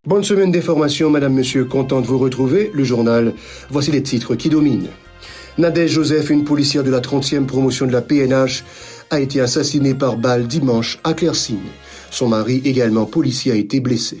Bonne semaine d'information, madame, monsieur, content de vous retrouver. Le journal, voici les titres qui dominent. Nadège Joseph, une policière de la 30e promotion de la PNH, a été assassinée par balle dimanche à Clercine. Son mari, également policier, a été blessé.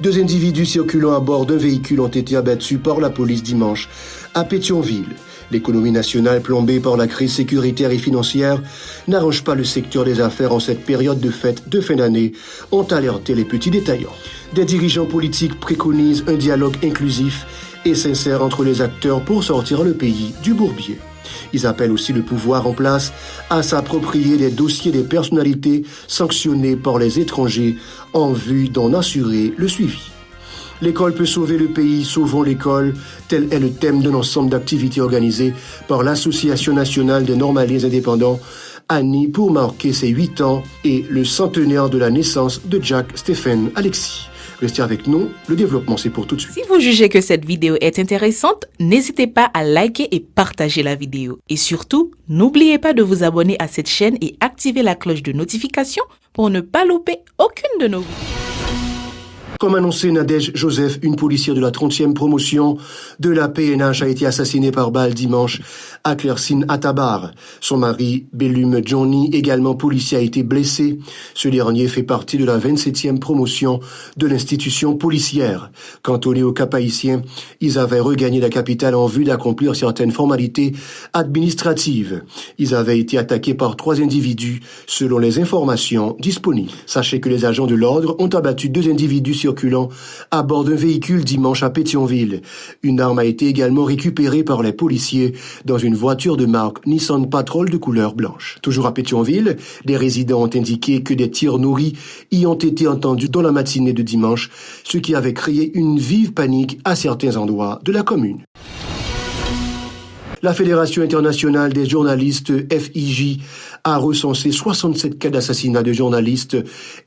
2 individus circulant à bord d'un véhicule ont été abattus par la police dimanche à Pétionville. L'économie nationale plombée par la crise sécuritaire et financière n'arrange pas le secteur des affaires en cette période de fête de fin d'année, ont alerté les petits détaillants. Des dirigeants politiques préconisent un dialogue inclusif et sincère entre les acteurs pour sortir le pays du bourbier. Ils appellent aussi le pouvoir en place à s'approprier les dossiers des personnalités sanctionnées par les étrangers en vue d'en assurer le suivi. L'école peut sauver le pays, sauvons l'école, tel est le thème d'un ensemble d'activités organisées par l'Association nationale des normaliens indépendants, ANI, pour marquer ses 8 ans et le centenaire de la naissance de Jack Stephen Alexis. Restez avec nous, le développement c'est pour tout de suite. Si vous jugez que cette vidéo est intéressante, n'hésitez pas à liker et partager la vidéo. Et surtout, n'oubliez pas de vous abonner à cette chaîne et activer la cloche de notification pour ne pas louper aucune de nos vidéos. Comme annoncé, Nadège Joseph, une policière de la 30e promotion de la PNH, a été assassinée par balle dimanche à Clercine à Tabar. Son mari, Bellum Johnny, également policier, a été blessé. Ce dernier fait partie de la 27e promotion de l'institution policière. Cantonnés aux Cap-Haïtiens, ils avaient regagné la capitale en vue d'accomplir certaines formalités administratives. Ils avaient été attaqués par 3 individus, selon les informations disponibles. Sachez que les agents de l'ordre ont abattu 2 individus circulant à bord d'un véhicule dimanche à Pétionville. Une arme a été également récupérée par les policiers dans une voiture de marque Nissan Patrol de couleur blanche. Toujours à Pétionville, des résidents ont indiqué que des tirs nourris y ont été entendus dans la matinée de dimanche, ce qui avait créé une vive panique à certains endroits de la commune. La Fédération internationale des journalistes, FIJ, a recensé 67 cas d'assassinat de journalistes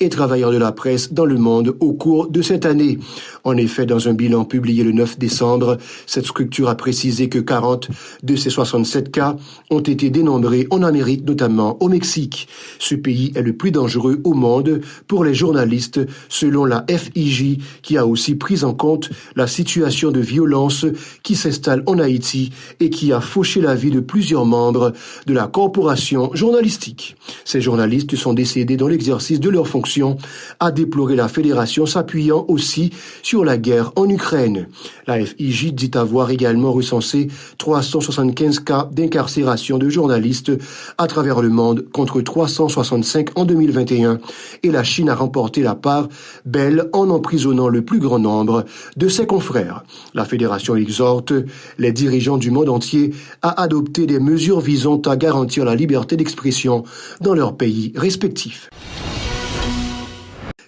et travailleurs de la presse dans le monde au cours de cette année. En effet, dans un bilan publié le 9 décembre, cette structure a précisé que 40 de ces 67 cas ont été dénombrés en Amérique, notamment au Mexique. Ce pays est le plus dangereux au monde pour les journalistes, selon la FIJ, qui a aussi pris en compte la situation de violence qui s'installe en Haïti et qui a fauché la vie de plusieurs membres de la corporation journalistique. Ces journalistes sont décédés dans l'exercice de leurs fonctions, a déploré la fédération, s'appuyant aussi sur la guerre en Ukraine. La FIJ dit avoir également recensé 375 cas d'incarcération de journalistes à travers le monde contre 365 en 2021 et la Chine a remporté la part belle en emprisonnant le plus grand nombre de ses confrères. La fédération exhorte les dirigeants du monde entier à adopter des mesures visant à garantir la liberté d'expression dans leurs pays respectifs.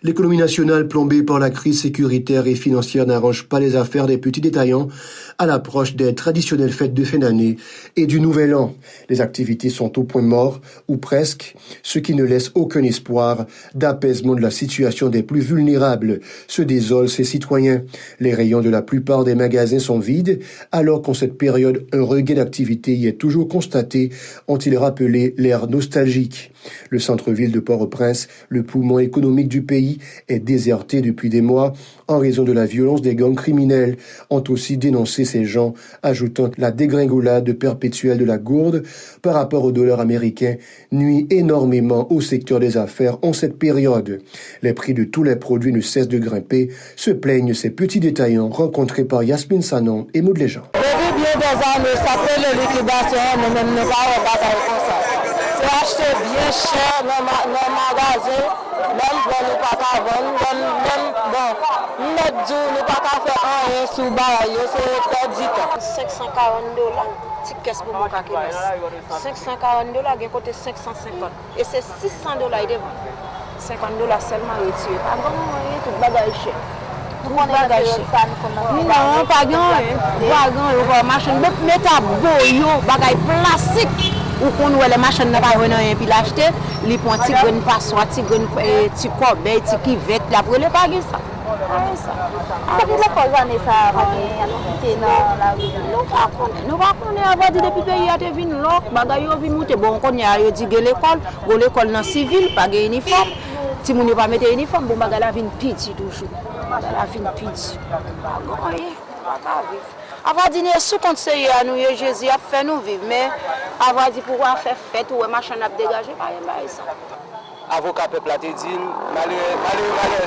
L'économie nationale plombée par la crise sécuritaire et financière n'arrange pas les affaires des petits détaillants à l'approche des traditionnelles fêtes de fin d'année et du Nouvel An. Les activités sont au point mort, ou presque, ce qui ne laisse aucun espoir d'apaisement de la situation des plus vulnérables, se désolent ces citoyens. Les rayons de la plupart des magasins sont vides, alors qu'en cette période, un regain d'activité y est toujours constaté, ont-ils rappelé l'ère nostalgique. Le centre-ville de Port-au-Prince, le poumon économique du pays, est déserté depuis des mois en raison de la violence des gangs criminels, ont aussi dénoncé ces gens, ajoutant la dégringolade perpétuelle de la gourde par rapport au dollar américain nuit énormément au secteur des affaires en cette période. Les prix de tous les produits ne cessent de grimper, se plaignent ces petits détaillants rencontrés par Yasmine Sanon et Maud Léjean. Depuis bien des années, ça fait la liquidation, mais même nous pas comme ça. C'est acheter bien cher dans le magasin, même bon, nous pas qu'à vendre, même bon, notre jour, nous pas qu'à faire rien sous barre, c'est perdre du temps. $540, petit caisse pour mon caquet. $540, il y a côté 550. Et c'est $600 devant. $50 seulement retiré. Pas bon, tout bagage cher. Tout bagage cher. Non, pas grand, machine, mais ta boyo, bagage plastique. Ou qu'on voit les machines n'a pas rien puis l'acheter, les points petit gon passoire, petit corbeille, petit kivette, la brûler pas ça. Ça pour la année ça va bien dans la rue. Nous pas connaître avant depuis pays a te vinn l'autre, bagay yo vinn monter bon qu'on y a yo dit l'école dans civil, pas de uniforme. Si moun yo pas mettre uniforme, bon bagay la vinn petit toujours. La fin piti. Avant dîner sous conseiller à nous, Jésus a fait nous vivre, mais avant dit pourquoi faire fête ou machin a dégagé, pas ça. Avocat peuple a dit malheureux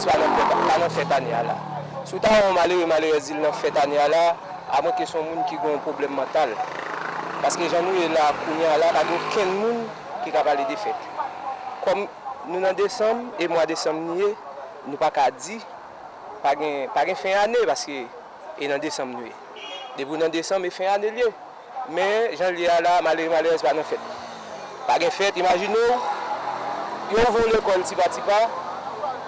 pas dans fête année là. Surtout malheureux dit dans fête année là, à moins que son monde qui a un problème mental. Parce que j'en ai là kounya là, pas aucun monde qui a parlé des fêtes. Comme nous en décembre et mois décembre nous pas qu'à dire pas gain fin année parce que et dans décembre nous. Depuis dans décembre et fin année lié. Mais j'en lis là malheureux pas dans fête. Pas gain fête, imaginez ils vont l'école petit pas.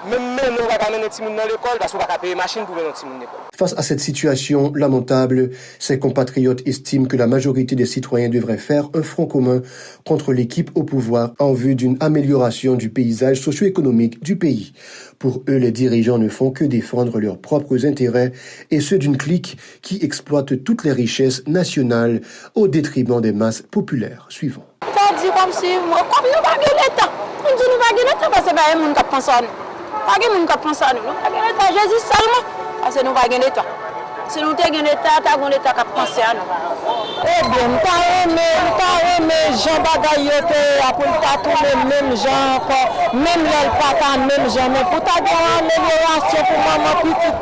Même nous on va pas mettre petit monde dans l'école parce qu'on va pas payer machine pour mettre petit monde dans l'école. Face à cette situation lamentable, ses compatriotes estiment que la majorité des citoyens devraient faire un front commun contre l'équipe au pouvoir en vue d'une amélioration du paysage socio-économique du pays. Pour eux, les dirigeants ne font que défendre leurs propres intérêts et ceux d'une clique qui exploite toutes les richesses nationales au détriment des masses populaires. Suivons. On dit comme si moi, comme nous pas l'État. On dit nous pas l'État parce que pas un monde qui pense à nous. Pas un monde qui pense à nous. Pas l'État Jésus seulement parce que nous pas l'État. Si nous avons l'État, nous avons l'État qui pense à nous. Eh bien, nous avons aimé Jean Bagayote, pour le même Jean, même l'Alpata, même Jean, mais pour ta grande amélioration pour maman petite,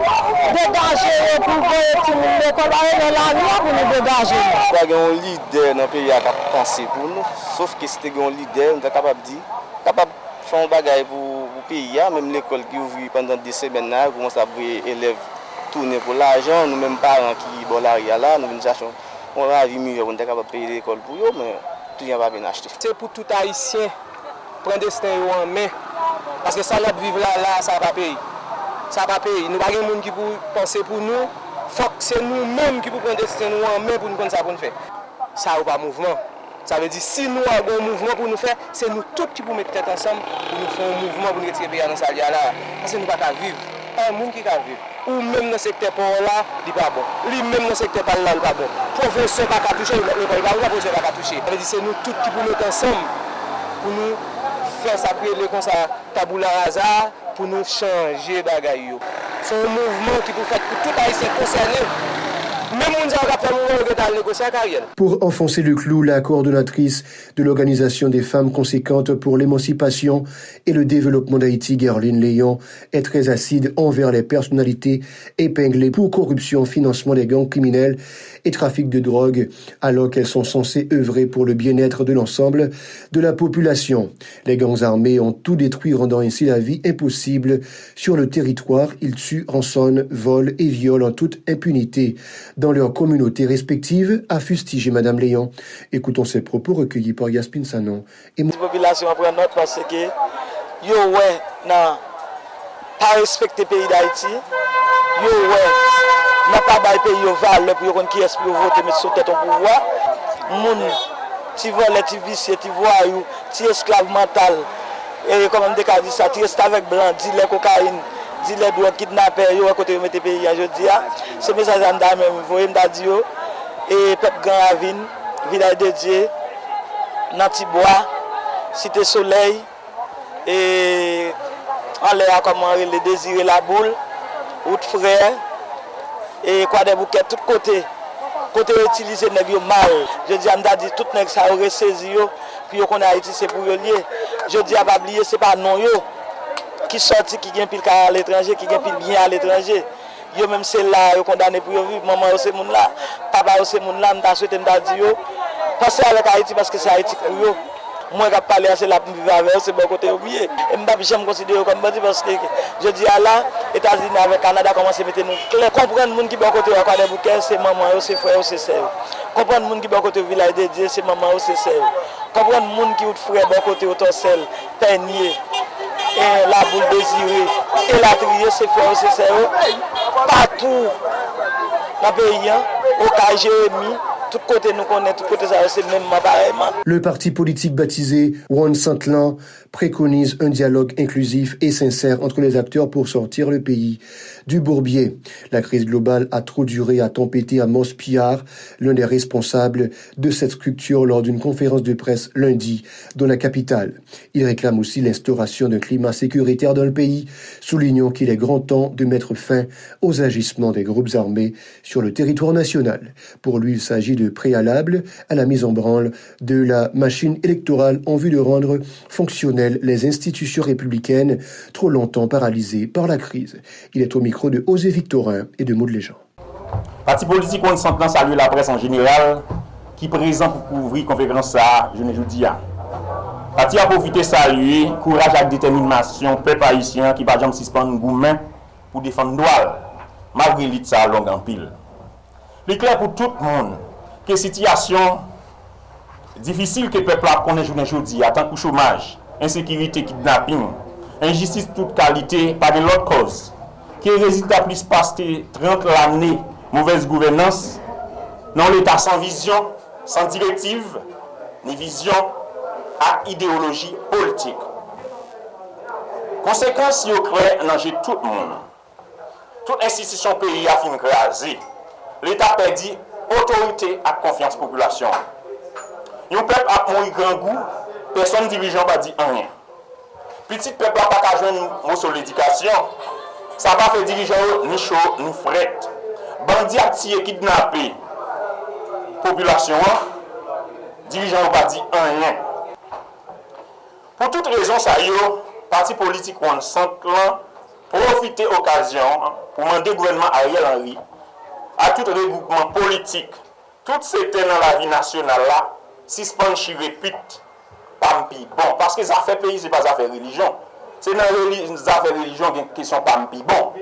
dégager pour voir tout le monde, l'école, la loi pour nous dégager. Nous avons un leader dans le pays qui a pensé pour nous, sauf que si nous avons un leader, nous sommes capables de dire, capable de faire un bagage pour le pays, même l'école qui ouvre pendant des semaines, pour commencer à voir les élèves tourner pour l'argent, nous même parents qui sont là, nous venons chercher. On a vu mieux, on est capable de payer l'école pour eux, mais tout le monde va bien acheter. C'est pour tout Haïtien prendre le destin en main. Parce que ça, notre vivre là, ça ne va pas payer. Ça ne va pas payer. Nous n'avons pas de monde qui peut penser pour nous. Faut que c'est nous-mêmes qui pouvons prendre le destin en main pour nous faire ça pour nous faire. Ça n'a pas de mouvement. Ça veut dire si nous avons un mouvement pour nous faire, c'est nous tous qui pouvons mettre tête ensemble pour nous faire un mouvement pour nous retirer le pays dans cette là. Parce que nous ne pouvons pas vivre. Pas un monde qui va vivre. Ou même dans le secteur par là, il n'est pas bon. Lui même dans le secteur par là, il n'est pas bon. Professeur pas toucher, l'école pas professeur pas toucher. Ça veut dire c'est nous tous qui pouvons mettre ensemble pour nous faire ça comme ça taboula rasa pour nous changer bagaille. C'est un mouvement qui peut faire pour tout Haïtien concerné. Pour enfoncer le clou, la coordonnatrice de l'Organisation des femmes conséquentes pour l'émancipation et le développement d'Haïti, Guerline Léon, est très acide envers les personnalités épinglées pour corruption, financement des gangs criminels et trafic de drogue, alors qu'elles sont censées œuvrer pour le bien-être de l'ensemble de la population. Les gangs armés ont tout détruit, rendant ainsi la vie impossible sur le territoire. Ils tuent, rançonnent, volent et violent en toute impunité dans leurs communautés respectives, a fustigé Madame Léon. Écoutons ces propos recueillis par Yaspin Sanon. La population prend note parce que yo ouais n'a pas respecté le pays d'Haïti, yo ouais n'a pas bail pays au valeur pour qu'on qui est pour voter mais sous tête au pouvoir. Moun ti volé, ti vicieux, ti voyou, ti esclave mental. Et comme on dit ça, ti reste avec blanc, dit les cocaïne. Si les droits kidnappés, yo à côté de mettre pays aujourd'hui, ce message là même voyez m'da dit yo et peuple Grand Ravine, village de Dieu, Nantibois, Cité Soleil et en l'air comment les désirer la boule, route frère et quoi des bouquets tout côté utiliser nèg yo mal. Je dis m'da dit tout nèg ça aurait saisi yo puis yo connait Haïti c'est pour yo lié. Je dis à pas oublier c'est pas non yo qui sorti qui gagne pile à l'étranger qui gagne pile bien à l'étranger yo même c'est là yo condamné pour yo vivre maman c'est monde là papa c'est monde là m'ta souhaité m'ta dit yo passer avec Haïti parce que c'est Haïti pour yo moi qui parler c'est là pour vivre avec c'est bon côté au mieux et m'pa jamais considérer comme bandit parce que je dis à là États-Unis avec Canada commencer mettre nous clair comprendre monde qui bon côté quoi des bouquets c'est maman c'est frère c'est sœur comprendre monde qui bon côté village de Dieu c'est maman c'est sœur comprendre monde qui out frère bon côté autosel peigné et la boule désirée et la trier c'est frère c'est sœur partout dans le pays au cas Jérémy tout côté nous connaît tout côté ça c'est même pareillement. Le parti politique baptisé One Santlan préconise un dialogue inclusif et sincère entre les acteurs pour sortir le pays du Bourbier. La crise globale a trop duré, a tempêté Amos Piard, l'un des responsables de cette structure lors d'une conférence de presse lundi dans la capitale. Il réclame aussi l'instauration d'un climat sécuritaire dans le pays, soulignant qu'il est grand temps de mettre fin aux agissements des groupes armés sur le territoire national. Pour lui, il s'agit de préalable à la mise en branle de la machine électorale en vue de rendre fonctionnelles les institutions républicaines trop longtemps paralysées par la crise. Il est au micro de Osée Victorin et de Maud Léjean. Parti politique, on s'entend saluer la presse en général qui est présent pour couvrir la conférence ça, je ne dis pas. Parti a profité saluer courage et détermination peuple haïtien qui va jamais suspendre gourmet pour défendre droit malgré l'île ça longue en pile. Il est clair pour tout le monde que la situation difficile que le peuple a connaît aujourd'hui, à tant que chômage, insécurité, kidnapping, injustice de toute qualité, pas de l'autre cause, qui est résultat plus passé 30 années mauvaise gouvernance, non l'État sans vision, sans directive, ni vision à idéologie politique. Conséquence, il y a clair tout le monde. Toute institution pays a fini crasée. L'État perdu autorité et confiance population. Un peuple a mouru grand goût, personne dirigeant va dire rien. Petit peuple n'a pas jouer un mot sur l'éducation, ça va faire dirigeant ni chaud ni fret. Bandit a tiré, kidnappé, population, dirigeant va dire rien. Pour toute raison, ça y est, parti politique ou en centre, profiter de l'occasion pour demander au gouvernement Ariel Henry, à tout regroupement politique, tout ce qui est dans la vie nationale là, si ce pas répète, pas bon. Parce que les affaires pays, ce n'est pas des affaires religion. C'est dans les affaires religion qui sont pas bon.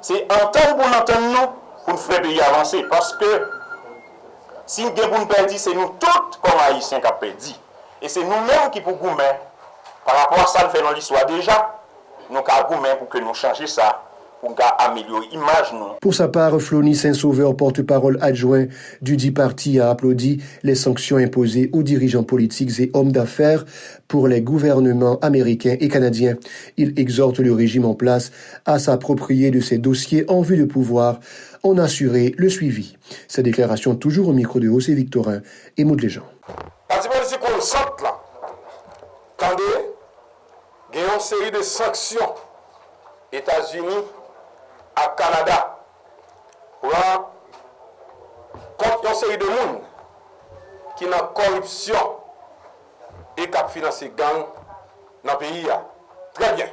C'est entendre pour entendre nous, pour faire le pays avancer. Parce que si nous avons perdu, c'est nous tous comme haïtiens qui avons perdu. Et c'est nous-mêmes qui pouvons goumer. Par rapport à ça, nous faisons l'histoire déjà. Nous avons goumer pour que nous changions ça. Pour sa part, Flony Saint-Sauveur, porte-parole adjoint du dit parti, a applaudi les sanctions imposées aux dirigeants politiques et hommes d'affaires pour les gouvernements américains et canadiens. Il exhorte le régime en place à s'approprier de ces dossiers en vue de pouvoir en assurer le suivi. Ces déclarations toujours au micro de Osée Victorin et Maud Léjean. Parti politique qu'on sort là, attendez, il y a une série de sanctions États-Unis à Canada contre une série de monde qui ont corruption et qui ont financé gang dans le pays. Très bien.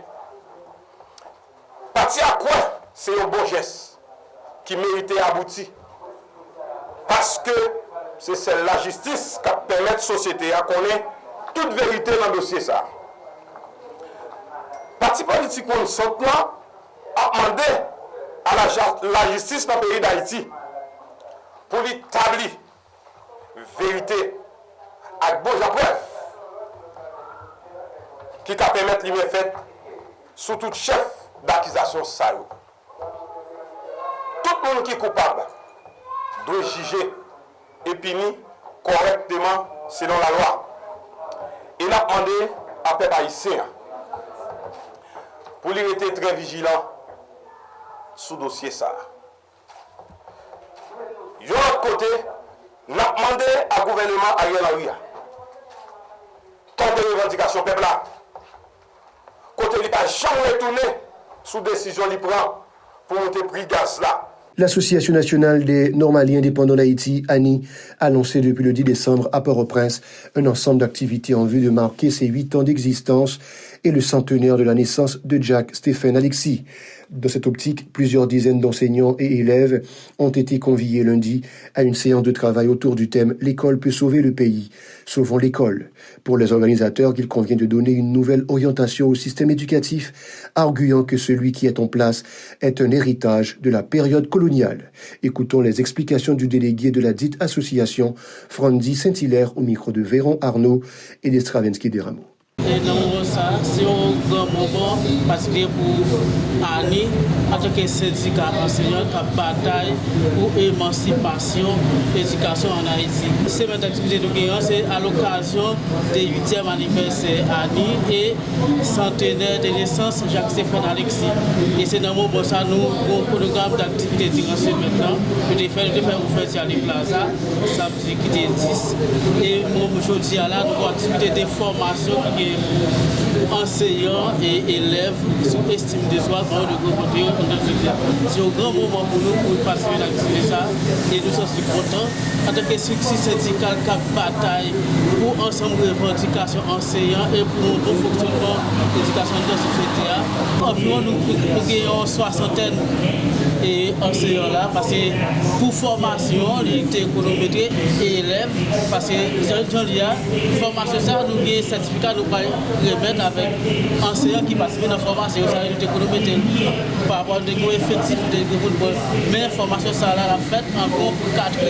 Parti à quoi c'est un bon geste qui méritait aboutir. Parce que c'est celle la justice qui permet à la société à connaître toute vérité dans le dossier. Ça. Parti politique qu'on sort là a demandé à la justice dans le pays d'Haïti pour établir vérité avec bonne preuve qui va permettre de faire sous tout chef d'accusation. Tout le monde qui est coupable doit juger et punir correctement selon la loi. Il a demandé à peuple haïtien pour lui être très vigilant sous dossier ça. De l'autre côté, nous avons demandé au gouvernement Ariel Henry tant de revendications peuple là. Côté il n'a jamais retourné sous décision qu'il prend pour monter prix gaz là. L'Association nationale des normaliens indépendants d'Haïti, ANI, a lancé depuis le 10 décembre à Port-au-Prince un ensemble d'activités en vue de marquer ses 8 ans d'existence et le centenaire de la naissance de Jack Stéphane Alexis. Dans cette optique, plusieurs dizaines d'enseignants et élèves ont été conviés lundi à une séance de travail autour du thème « L'école peut sauver le pays ». Sauvons l'école. Pour les organisateurs, il convient de donner une nouvelle orientation au système éducatif, arguant que celui qui est en place est un héritage de la période coloniale. Écoutons les explications du délégué de la dite association, Frandy Saint-Hilaire, au micro de Véron Arnaud et d'Estravinsky Desrameaux. Et dans ça, c'est un grand moment particulier pour ANI, en tant que syndicat enseignant qui bataille pour l'émancipation et l'éducation en Haïti. Cette activité de Guéant, c'est à l'occasion des 8e anniversaire ANI et centenaire de naissance Jacques-Stéphane Alexis. Et c'est dans le moment ça, nous avons un programme d'activité d'enseignement maintenant. Nous avons fait à la Plaza, samedi qui était 10. Et aujourd'hui, là, nous avons une activité de formation qui est enseignants et élèves sous estime de soi dans le groupe de c'est un grand moment pour nous pour participer à l'activité ça et nous sommes contents en tant que succès syndical qui bataille pour ensemble revendications enseignants et pour un bon fonctionnement de l'éducation de la société. Environ nous gagnons 60 et enseignants là parce que pour formation, l'unité économétrique et élèves parce que formation ça nous gagnons certificat nous remettre avec enseignants qui participent dans la formation ça l'unité économétrique par rapport à des effectifs de football. Mais la formation ça là la faite encore pour 80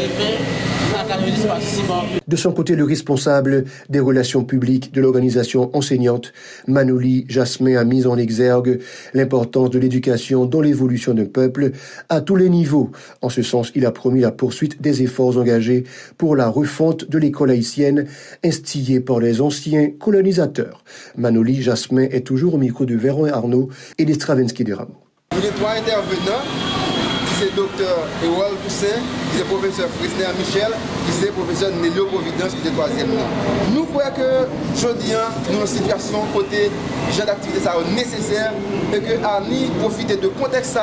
à 90 participants. De son côté, le responsable des relations publiques de l'organisation enseignante, Manoli Jasmin, a mis en exergue l'importance de l'éducation dans l'évolution d'un peuple à tous les niveaux. En ce sens, il a promis la poursuite des efforts engagés pour la refonte de l'école haïtienne instillée par les anciens colonisateurs. Manoli Jasmin est toujours au micro de Véron Arnaud et des Stravinsky de Rameau. Les trois intervenants, c'est le docteur Ewald Toussaint, qui est le professeur Frisner Michel, qui est le professeur Nélio Providence, qui est le troisième. Nous croyons que aujourd'hui, nous avons une situation côté genre d'activité nécessaire et que ANI profite de contexte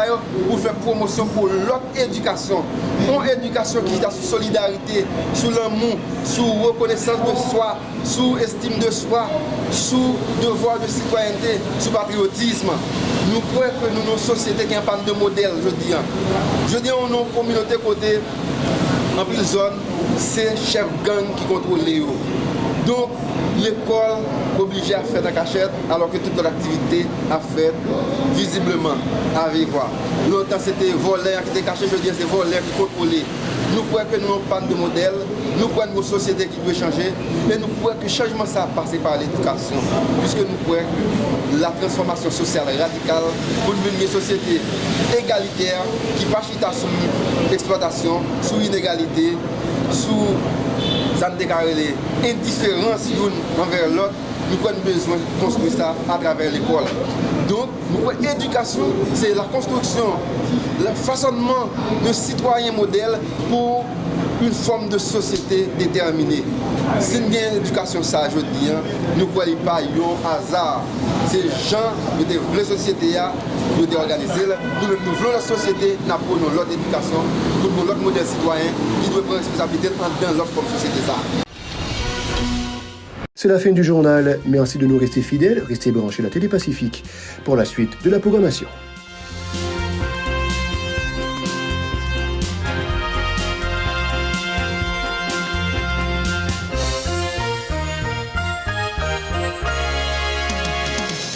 pour faire promotion pour l'autre éducation. Une éducation qui est sur solidarité, sur l'amour, sur reconnaissance de soi, sur estime de soi, sur devoir de citoyenneté, sur patriotisme. Nous croyons que nous avons une société qui a un panne de modèle, je dis, on a une communauté côté, en plus zone, c'est chef gang qui contrôle les hauts. Donc, l'école obligée à faire la cachette, alors que toute l'activité a fait visiblement à vivre. Longtemps, c'était voleur qui était caché, je dis, c'est voleur qui contrôlait. Nous croyons que nous avons pas de modèle, nous croyons que nos sociétés qui doivent changer, mais nous croyons que le changement ça a passé par l'éducation, puisque nous croyons que la transformation sociale radicale pour une société égalitaire qui ne passe pas sous l'exploitation, sous l'inégalité, sous l'indifférence l'une envers l'autre. Nous avons besoin de construire ça à travers l'école. Donc, l'éducation, c'est la construction, le façonnement de citoyens modèles pour une forme de société déterminée. Si nous avons une éducation, ça, je dis, nous ne croyons pas un hasard. Ces gens de la société, nous devons organiser. Nous voulons la société, nous apprenons l'autre éducation, nous voulons l'autre modèle citoyen qui doit prendre responsabilité dans l'autre comme société. C'est la fin du journal. Merci de nous rester fidèles. Restez branchés à la Télé Pacifique pour la suite de la programmation.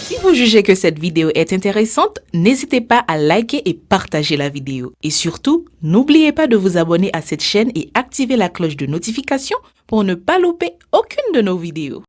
Si vous jugez que cette vidéo est intéressante, n'hésitez pas à liker et partager la vidéo. Et surtout, n'oubliez pas de vous abonner à cette chaîne et activer la cloche de notification pour ne pas louper aucune de nos vidéos.